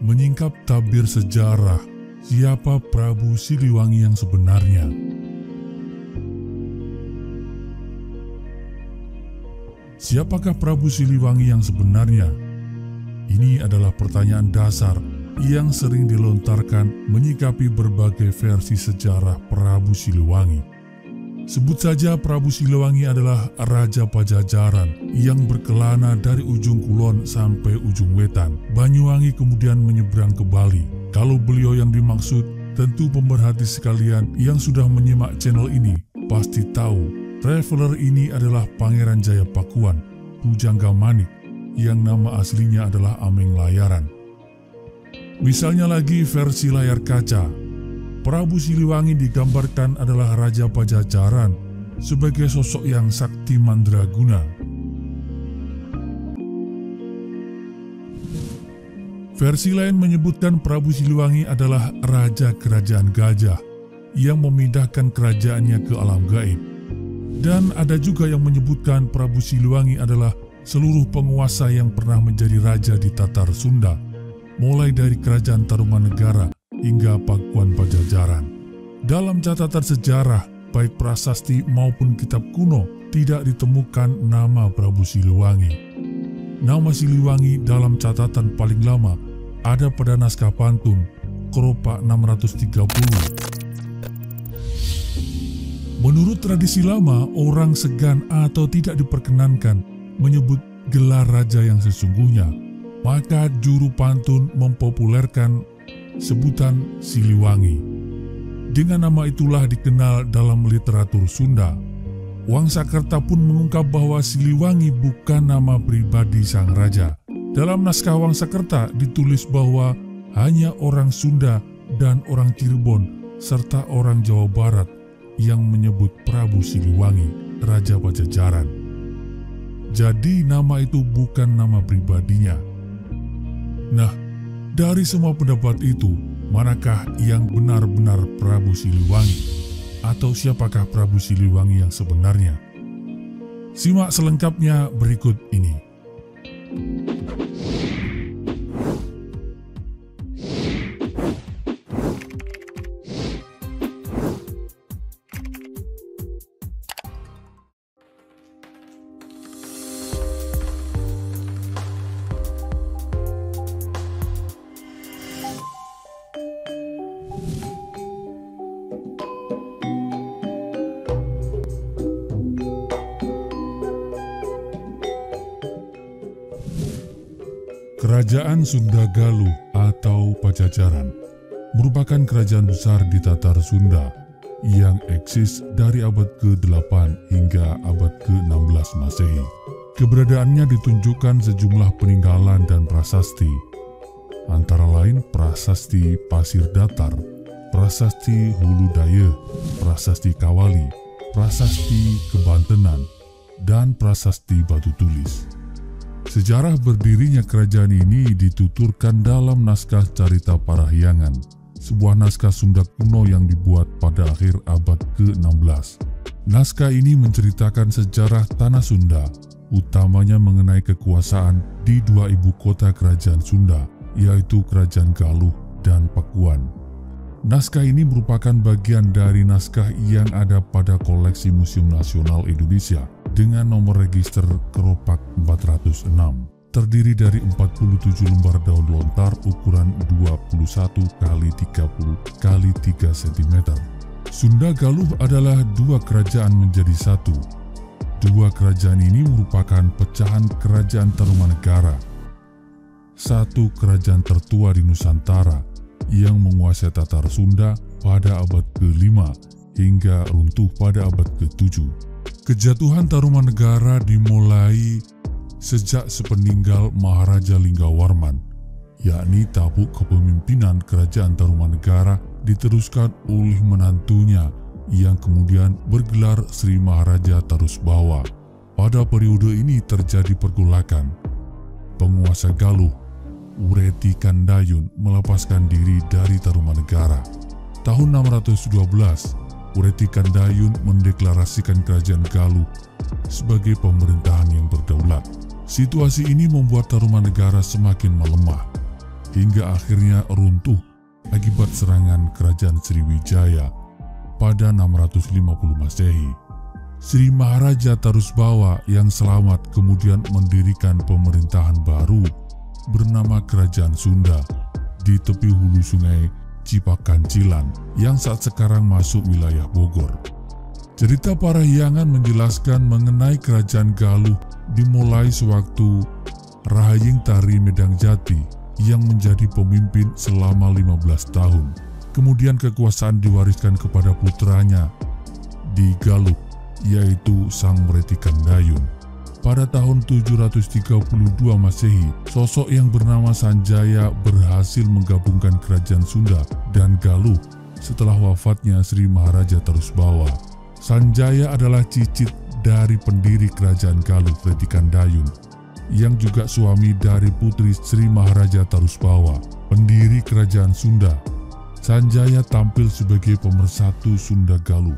menyingkap tabir sejarah siapa Prabu Siliwangi yang sebenarnya. Siapakah Prabu Siliwangi yang sebenarnya? Ini adalah pertanyaan dasar yang sering dilontarkan menyikapi berbagai versi sejarah Prabu Siliwangi. Sebut saja Prabu Siliwangi adalah Raja Pajajaran yang berkelana dari ujung kulon sampai ujung wetan. Banyuwangi kemudian menyeberang ke Bali. Kalau beliau yang dimaksud, tentu pemerhati sekalian yang sudah menyimak channel ini pasti tahu traveler ini adalah Pangeran Jayapakuan, Pujangga Manik, yang nama aslinya adalah Ameng Layaran. Misalnya lagi versi layar kaca, Prabu Siliwangi digambarkan adalah Raja Pajajaran sebagai sosok yang sakti mandraguna. Versi lain menyebutkan Prabu Siliwangi adalah Raja Kerajaan Gajah yang memindahkan kerajaannya ke alam gaib. Dan ada juga yang menyebutkan Prabu Siliwangi adalah seluruh penguasa yang pernah menjadi raja di Tatar Sunda, mulai dari Kerajaan Tarumanegara hingga Pakuan Pajajaran. Dalam catatan sejarah, baik prasasti maupun kitab kuno, tidak ditemukan nama Prabu Siliwangi. Nama Siliwangi dalam catatan paling lama ada pada naskah pantun Keropak 630. Menurut tradisi lama, orang segan atau tidak diperkenankan menyebut gelar raja yang sesungguhnya. Maka juru pantun mempopulerkan sebutan Siliwangi. Dengan nama itulah dikenal dalam literatur Sunda. Wangsakerta pun mengungkap bahwa Siliwangi bukan nama pribadi sang raja. Dalam naskah Wangsakerta ditulis bahwa hanya orang Sunda dan orang Cirebon serta orang Jawa Barat yang menyebut Prabu Siliwangi, Raja Pajajaran. Jadi nama itu bukan nama pribadinya. Nah, dari semua pendapat itu, manakah yang benar-benar Prabu Siliwangi? Atau siapakah Prabu Siliwangi yang sebenarnya? Simak selengkapnya berikut ini. Kerajaan Sunda Galuh atau Pajajaran merupakan kerajaan besar di Tatar Sunda yang eksis dari abad ke-8 hingga abad ke-16 Masehi. Keberadaannya ditunjukkan sejumlah peninggalan dan prasasti, antara lain prasasti Pasir Datar, prasasti Hulu Daya, prasasti Kawali, prasasti Kebantenan, dan prasasti Batu Tulis. Sejarah berdirinya kerajaan ini dituturkan dalam naskah Carita Parahyangan, sebuah naskah Sunda kuno yang dibuat pada akhir abad ke-16. Naskah ini menceritakan sejarah tanah Sunda, utamanya mengenai kekuasaan di dua ibu kota kerajaan Sunda, yaitu Kerajaan Galuh dan Pakuan. Naskah ini merupakan bagian dari naskah yang ada pada koleksi Museum Nasional Indonesia dengan nomor register Keropak 406. Terdiri dari 47 lembar daun lontar ukuran 21 x 30 x 3 cm. Sunda Galuh adalah dua kerajaan menjadi satu. Dua kerajaan ini merupakan pecahan Kerajaan Tarumanegara, satu kerajaan tertua di Nusantara yang menguasai Tatar Sunda pada abad ke-5 hingga runtuh pada abad ke-7. Kejatuhan Tarumanegara dimulai sejak sepeninggal Maharaja Linggawarman, yakni tabuh kepemimpinan Kerajaan Tarumanegara diteruskan oleh menantunya yang kemudian bergelar Sri Maharaja Tarusbawa. Pada periode ini terjadi pergolakan. Penguasa Galuh, Ureti Kandayun, melepaskan diri dari Tarumanegara. Tahun 612, Ureti Kandayun mendeklarasikan Kerajaan Galuh sebagai pemerintahan yang berdaulat. Situasi ini membuat Tarumanegara semakin melemah. hingga akhirnya runtuh akibat serangan kerajaan Sriwijaya pada 650 Masehi. Sri Maharaja Tarusbawa yang selamat kemudian mendirikan pemerintahan baru bernama Kerajaan Sunda di tepi hulu sungai Cipakancilan yang saat sekarang masuk wilayah Bogor. Cerita Parahyangan menjelaskan mengenai Kerajaan Galuh dimulai sewaktu Rahaying Tari Medangjati yang menjadi pemimpin selama 15 tahun. Kemudian kekuasaan diwariskan kepada putranya di Galuh, yaitu Sang Mretikan Dayun. Pada tahun 732 Masehi, sosok yang bernama Sanjaya berhasil menggabungkan Kerajaan Sunda dan Galuh setelah wafatnya Sri Maharaja Tarusbawa. Sanjaya adalah cicit dari pendiri Kerajaan Galuh, Mretikan Dayun, yang juga suami dari putri Sri Maharaja Tarusbawa, pendiri Kerajaan Sunda. Sanjaya tampil sebagai pemersatu Sunda Galuh.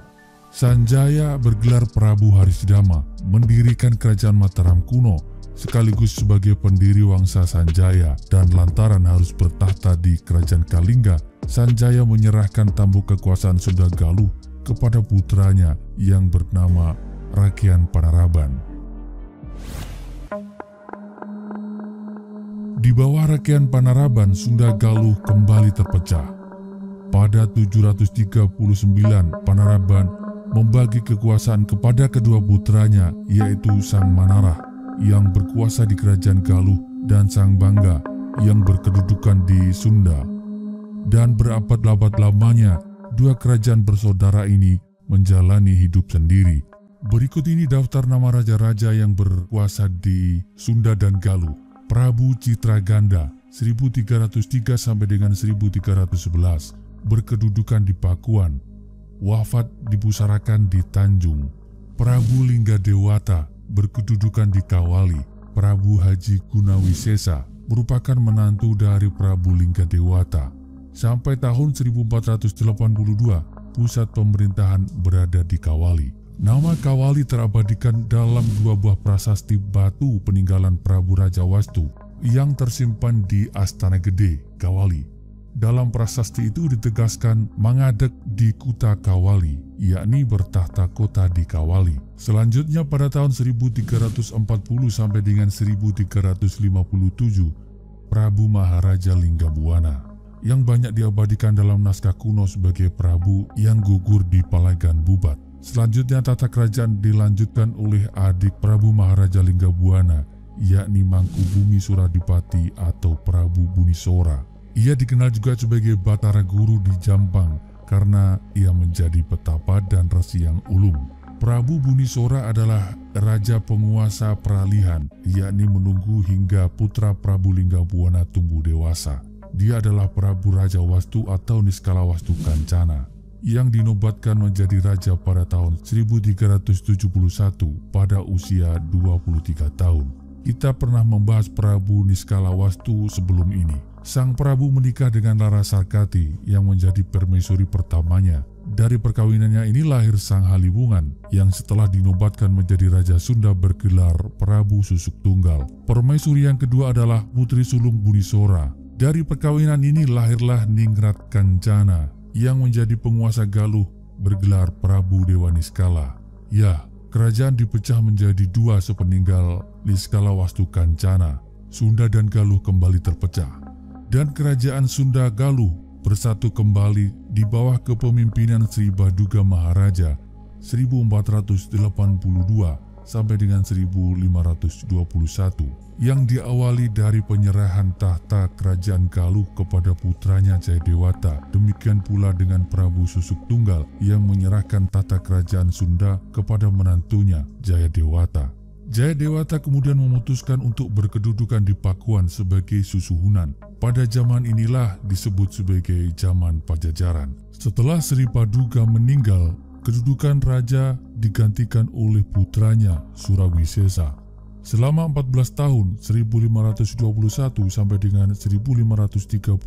Sanjaya bergelar Prabu Harisdama, mendirikan Kerajaan Mataram kuno, sekaligus sebagai pendiri Wangsa Sanjaya, dan lantaran harus bertahta di Kerajaan Kalingga, Sanjaya menyerahkan tampuk kekuasaan Sunda Galuh kepada putranya yang bernama Rakean Panaraban. Di bawah Rakean Panaraban, Sunda Galuh kembali terpecah. Pada 739, Panaraban membagi kekuasaan kepada kedua putranya, yaitu Sang Manarah yang berkuasa di Kerajaan Galuh dan Sang Bangga yang berkedudukan di Sunda. Dan berabad-abad lamanya, dua kerajaan bersaudara ini menjalani hidup sendiri. Berikut ini daftar nama raja-raja yang berkuasa di Sunda dan Galuh. Prabu Citraganda 1303 sampai dengan 1311, berkedudukan di Pakuan, wafat dipusarakan di Tanjung. Prabu Linggadewata berkedudukan di Kawali. Prabu Haji Gunawisesa merupakan menantu dari Prabu Linggadewata. Sampai tahun 1482, pusat pemerintahan berada di Kawali. Nama Kawali terabadikan dalam dua buah prasasti batu peninggalan Prabu Raja Wastu yang tersimpan di Astana Gede, Kawali. Dalam prasasti itu ditegaskan mangadek di Kuta Kawali, yakni bertahta kota di Kawali. Selanjutnya pada tahun 1340 sampai dengan 1357, Prabu Maharaja Linggabuana, yang banyak diabadikan dalam naskah kuno sebagai Prabu yang gugur di Palagan Bubat. Selanjutnya tata kerajaan dilanjutkan oleh adik Prabu Maharaja Linggabuana, yakni Mangkubumi Suradipati atau Prabu Bunisora. Ia dikenal juga sebagai Batara Guru di Jampang karena ia menjadi petapa dan resi yang ulung. Prabu Bunisora adalah raja penguasa peralihan, yakni menunggu hingga putra Prabu Linggabuana tumbuh dewasa. Dia adalah Prabu Raja Wastu atau Niskala Wastu Kancana yang dinobatkan menjadi raja pada tahun 1371 pada usia 23 tahun. Kita pernah membahas Prabu Niskala Wastu sebelum ini. Sang Prabu menikah dengan Larasarkati yang menjadi permaisuri pertamanya. Dari perkawinannya ini lahir Sang Halibungan yang setelah dinobatkan menjadi Raja Sunda bergelar Prabu Susuk Tunggal. Permaisuri yang kedua adalah Putri Sulung Bunisora. Dari perkawinan ini lahirlah Ningrat Kancana yang menjadi penguasa Galuh bergelar Prabu Dewa Niskala. Ya, kerajaan dipecah menjadi dua sepeninggal Niskala Wastu Kancana. Sunda dan Galuh kembali terpecah. Dan kerajaan Sunda Galuh bersatu kembali di bawah kepemimpinan Sri Baduga Maharaja 1482 sampai dengan 1521 yang diawali dari penyerahan tahta kerajaan Galuh kepada putranya Jayadewata. Demikian pula dengan Prabu Susuk Tunggal yang menyerahkan tahta kerajaan Sunda kepada menantunya Jayadewata. Jayadewata kemudian memutuskan untuk berkedudukan di Pakuan sebagai susuhunan. Pada zaman inilah disebut sebagai zaman Pajajaran. Setelah Sri Paduga meninggal, kedudukan raja digantikan oleh putranya Surawisesa. Selama 14 tahun 1521 sampai dengan 1535,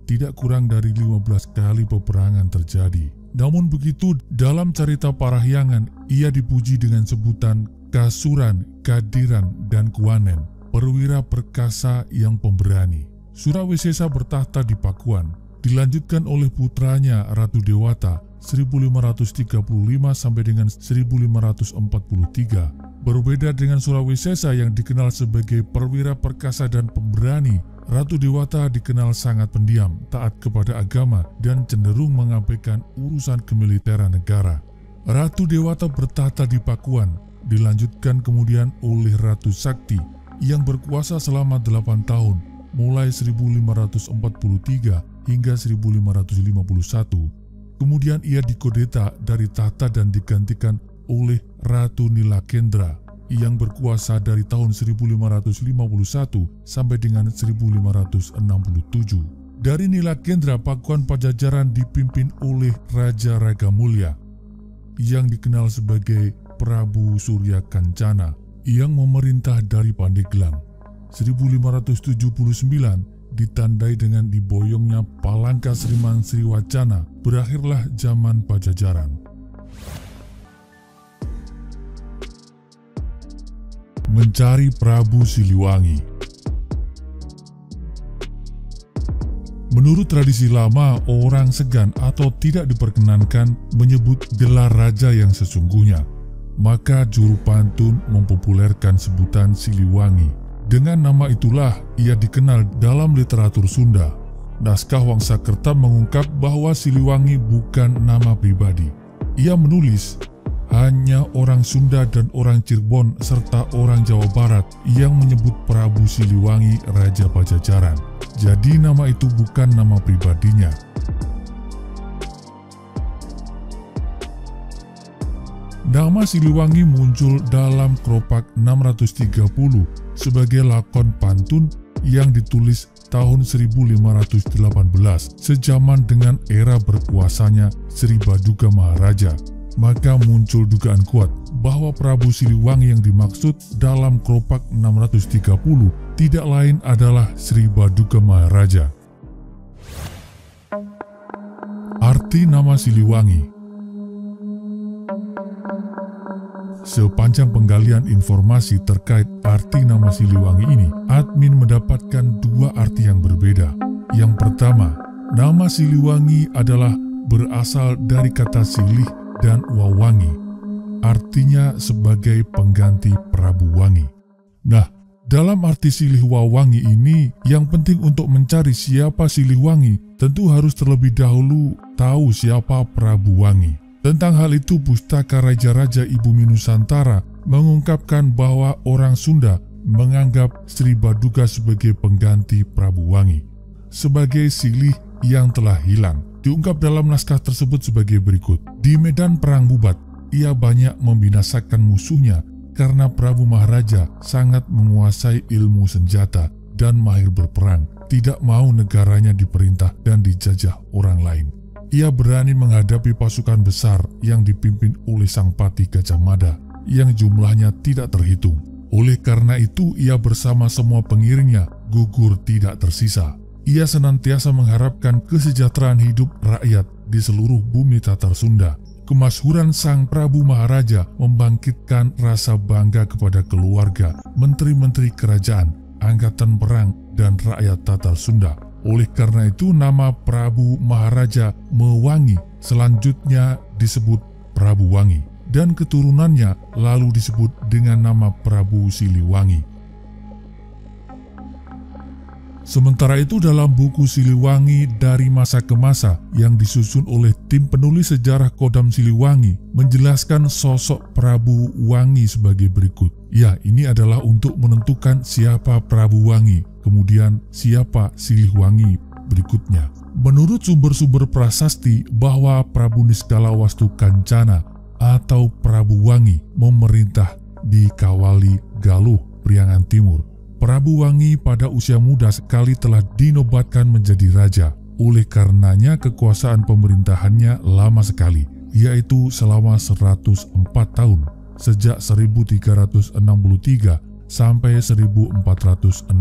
tidak kurang dari 15 kali peperangan terjadi. Namun begitu, dalam cerita Parahyangan, ia dipuji dengan sebutan Kasuran, Kadiran, dan Kuanen, perwira perkasa yang pemberani. Surawisesa bertahta di Pakuan, dilanjutkan oleh putranya Ratu Dewata 1535 sampai dengan 1543. Berbeda dengan Surawisesa yang dikenal sebagai perwira perkasa dan pemberani, Ratu Dewata dikenal sangat pendiam, taat kepada agama, dan cenderung mengabaikan urusan kemiliteran negara. Ratu Dewata bertahta di Pakuan, dilanjutkan kemudian oleh Ratu Sakti yang berkuasa selama 8 tahun, mulai 1543 hingga 1551. Kemudian ia dikudeta dari tahta dan digantikan oleh Ratu Nilakendra yang berkuasa dari tahun 1551 sampai dengan 1567. Dari Nilakendra, Pakuan Pajajaran dipimpin oleh Raja Ragamulya yang dikenal sebagai Prabu Surya Kancana yang memerintah dari Pandeglang. 1579 ditandai dengan diboyongnya Palangka Sriman Sriwacana, berakhirlah zaman Pajajaran. Mencari Prabu Siliwangi. Menurut tradisi lama, orang segan atau tidak diperkenankan menyebut gelar raja yang sesungguhnya. Maka juru pantun mempopulerkan sebutan Siliwangi. Dengan nama itulah ia dikenal dalam literatur Sunda. Naskah Wangsakerta mengungkap bahwa Siliwangi bukan nama pribadi. Ia menulis, hanya orang Sunda dan orang Cirebon serta orang Jawa Barat yang menyebut Prabu Siliwangi Raja Pajajaran. Jadi nama itu bukan nama pribadinya. Nama Siliwangi muncul dalam Kropak 630 sebagai lakon pantun yang ditulis tahun 1518 sejaman dengan era berkuasanya Sri Baduga Maharaja. Maka muncul dugaan kuat bahwa Prabu Siliwangi yang dimaksud dalam Kropak 630 tidak lain adalah Sri Baduga Maharaja. Arti nama Siliwangi. Sepanjang penggalian informasi terkait arti nama Siliwangi ini, admin mendapatkan dua arti yang berbeda. Yang pertama, nama Siliwangi adalah berasal dari kata silih dan wawangi, artinya sebagai pengganti Prabu Wangi. Nah, dalam arti silih wawangi ini, yang penting untuk mencari siapa Siliwangi, tentu harus terlebih dahulu tahu siapa Prabu Wangi. Tentang hal itu, Pustaka Raja-Raja Ibumi Nusantara mengungkapkan bahwa orang Sunda menganggap Sri Baduga sebagai pengganti Prabu Wangi, sebagai silih yang telah hilang. Diungkap dalam naskah tersebut sebagai berikut. Di medan perang Bubat, ia banyak membinasakan musuhnya karena Prabu Maharaja sangat menguasai ilmu senjata dan mahir berperang, tidak mau negaranya diperintah dan dijajah orang lain. Ia berani menghadapi pasukan besar yang dipimpin oleh Sang Pati Gajah Mada yang jumlahnya tidak terhitung. Oleh karena itu, ia bersama semua pengiringnya gugur tidak tersisa. Ia senantiasa mengharapkan kesejahteraan hidup rakyat di seluruh bumi Tatar Sunda. Kemasyhuran Sang Prabu Maharaja membangkitkan rasa bangga kepada keluarga, menteri-menteri kerajaan, angkatan perang, dan rakyat Tatar Sunda. Oleh karena itu, nama Prabu Maharaja Mewangi selanjutnya disebut Prabu Wangi, dan keturunannya lalu disebut dengan nama Prabu Siliwangi. Sementara itu, dalam buku Siliwangi dari Masa ke Masa yang disusun oleh tim penulis sejarah Kodam Siliwangi menjelaskan sosok Prabu Wangi sebagai berikut. Ya, ini adalah untuk menentukan siapa Prabu Wangi, kemudian siapa Siliwangi berikutnya. Menurut sumber-sumber prasasti bahwa Prabu Niskalawastu Kancana atau Prabu Wangi memerintah di Kawali Galuh, Priangan Timur. Prabu Wangi pada usia muda sekali telah dinobatkan menjadi raja. Oleh karenanya kekuasaan pemerintahannya lama sekali, yaitu selama 104 tahun, sejak 1363 sampai 1467.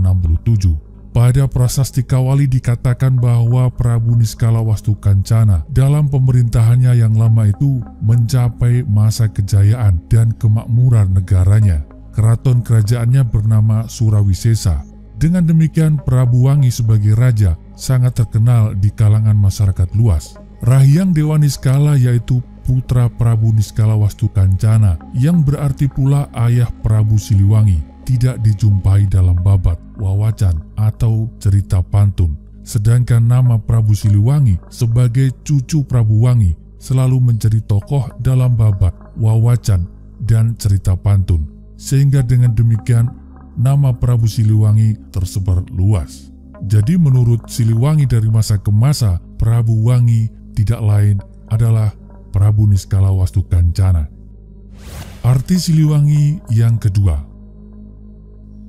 Pada prasasti Kawali dikatakan bahwa Prabu Niskalawastu Kancana dalam pemerintahannya yang lama itu mencapai masa kejayaan dan kemakmuran negaranya. Keraton kerajaannya bernama Surawisesa. Dengan demikian, Prabu Wangi sebagai raja sangat terkenal di kalangan masyarakat luas. Rahyang Dewa Niskala yaitu putra Prabu Niskala Wastukancana yang berarti pula ayah Prabu Siliwangi tidak dijumpai dalam babat, wawacan, atau cerita pantun. Sedangkan nama Prabu Siliwangi sebagai cucu Prabu Wangi selalu menjadi tokoh dalam babat, wawacan, dan cerita pantun. Sehingga dengan demikian nama Prabu Siliwangi tersebar luas. Jadi menurut Siliwangi dari masa ke masa, Prabu Wangi tidak lain adalah Prabu Niskala Wastukancana. Arti Siliwangi yang kedua.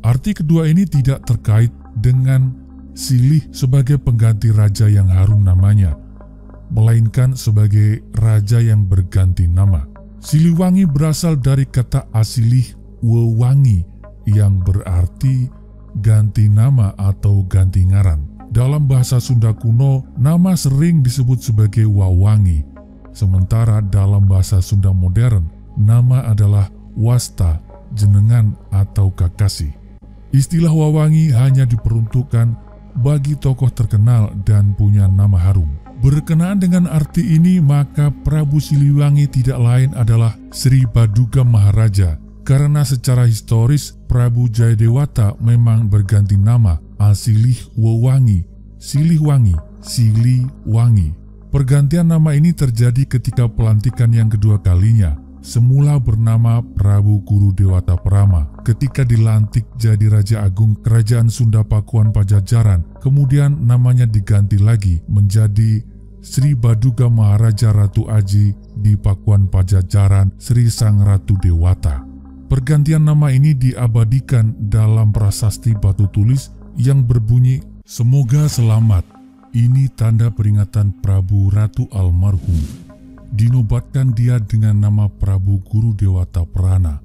Arti kedua ini tidak terkait dengan silih sebagai pengganti raja yang harum namanya, melainkan sebagai raja yang berganti nama. Siliwangi berasal dari kata asilih wewangi yang berarti ganti nama atau ganti ngaran. Dalam bahasa Sunda kuno, nama sering disebut sebagai wawangi. Sementara dalam bahasa Sunda modern, nama adalah wasta, jenengan, atau kakasi. Istilah wawangi hanya diperuntukkan bagi tokoh terkenal dan punya nama harum. Berkenaan dengan arti ini, maka Prabu Siliwangi tidak lain adalah Sri Baduga Maharaja. Karena secara historis, Prabu Jayadewata memang berganti nama Asilih Wewangi, Silihwangi, Siliwangi. Pergantian nama ini terjadi ketika pelantikan yang kedua kalinya. Semula bernama Prabu Guru Dewata Prama. Ketika dilantik jadi Raja Agung Kerajaan Sunda Pakuan Pajajaran, kemudian namanya diganti lagi menjadi Sri Baduga Maharaja Ratu Aji di Pakuan Pajajaran Sri Sang Ratu Dewata. Pergantian nama ini diabadikan dalam prasasti batu tulis yang berbunyi, "Semoga selamat. Ini tanda peringatan Prabu Ratu almarhum." Dinobatkan dia dengan nama Prabu Guru Dewata Prana.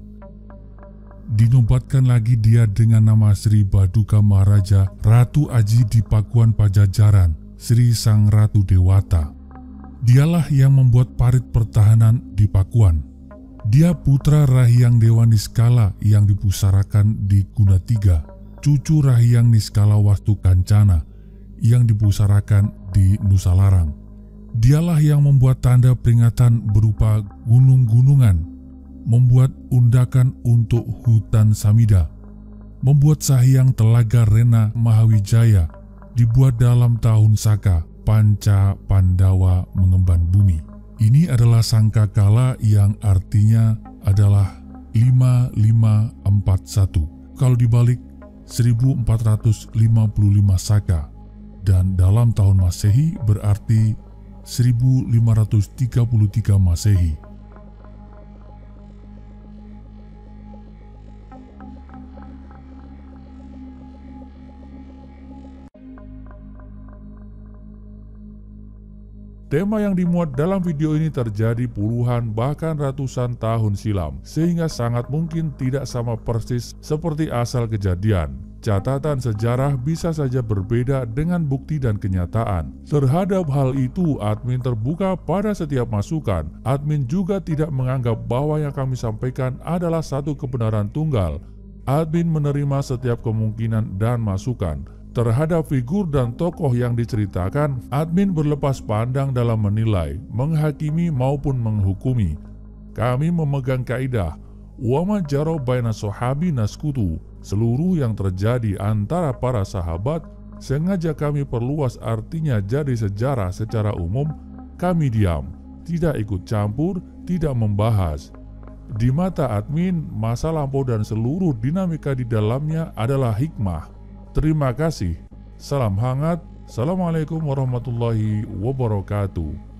Dinobatkan lagi dia dengan nama Sri Baduga Maharaja Ratu Aji di Pakuan Pajajaran Sri Sang Ratu Dewata. Dialah yang membuat parit pertahanan di Pakuan. Dia putra Rahyang Dewa Niskala yang dipusarakan di Gunatiga, cucu Rahyang Niskala Wastukancana yang dipusarakan di Nusalarang. Dialah yang membuat tanda peringatan berupa gunung-gunungan, membuat undakan untuk hutan Samida, membuat Sahyang Telaga Rena Mahawijaya dibuat dalam tahun Saka, Panca Pandawa mengemban bumi. Ini adalah sangkakala yang artinya adalah 5541. Kalau dibalik 1455 Saka, dan dalam tahun Masehi berarti 1533 Masehi. Tema yang dimuat dalam video ini terjadi puluhan bahkan ratusan tahun silam, sehingga sangat mungkin tidak sama persis seperti asal kejadian. Catatan sejarah bisa saja berbeda dengan bukti dan kenyataan. Terhadap hal itu, admin terbuka pada setiap masukan. Admin juga tidak menganggap bahwa yang kami sampaikan adalah satu kebenaran tunggal. Admin menerima setiap kemungkinan dan masukan. Terhadap figur dan tokoh yang diceritakan, admin berlepas pandang dalam menilai, menghakimi maupun menghukumi. Kami memegang kaidah, wa ma jara baina sahabi naskutu. Seluruh yang terjadi antara para sahabat sengaja kami perluas artinya jadi sejarah secara umum. Kami diam, tidak ikut campur, tidak membahas. Di mata admin, masa lampau dan seluruh dinamika di dalamnya adalah hikmah. Terima kasih. Salam hangat. Assalamualaikum warahmatullahi wabarakatuh.